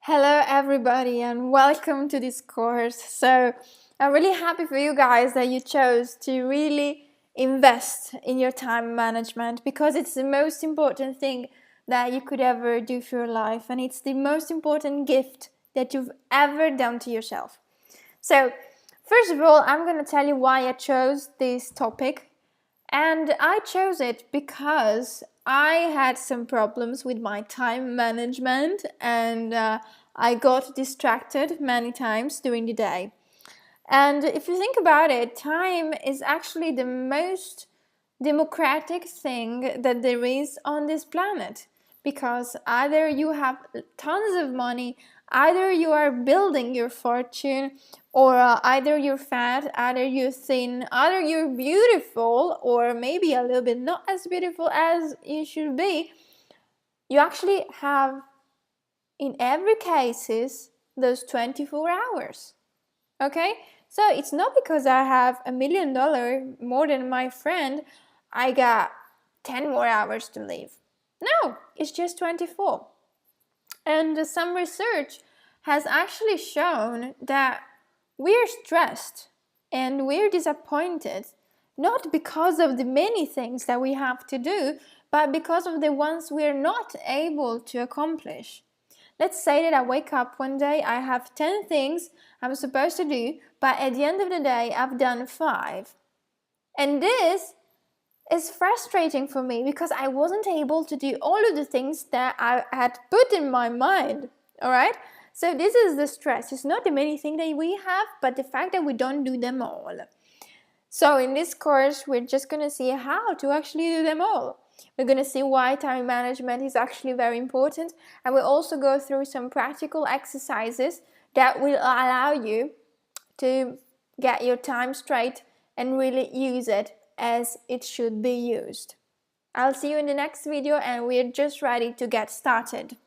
Hello everybody and welcome to this course. So I'm really happy for you guys that you chose to really invest in your time management because it's the most important thing that you could ever do for your life, and it's the most important gift that you've ever done to yourself. So first of all, I'm going to tell you why I chose this topic. And I chose it because I had some problems with my time management, and I got distracted many times during the day. And if you think about it, time is actually the most democratic thing that there is on this planet, because either you have tons of money, either you are building your fortune, or either you're fat, either you're thin, either you're beautiful, or maybe a little bit not as beautiful as you should be. You actually have, in every cases, those 24 hours. Okay? So it's not because I have $1 million more than my friend, I got 10 more hours to live. No, it's just 24. And some research has actually shown that we're stressed and we're disappointed, not because of the many things that we have to do, but because of the ones we're not able to accomplish. Let's say that I wake up one day, I have 10 things I'm supposed to do, but at the end of the day, I've done 5. And this is frustrating for me because I wasn't able to do all of the things that I had put in my mind, all right? So this is the stress. It's not the many things that we have, but the fact that we don't do them all. So in this course, we're just going to see how to actually do them all. We're going to see why time management is actually very important, and we'll also go through some practical exercises that will allow you to get your time straight and really use it as it should be used. I'll see you in the next video, and we're just ready to get started.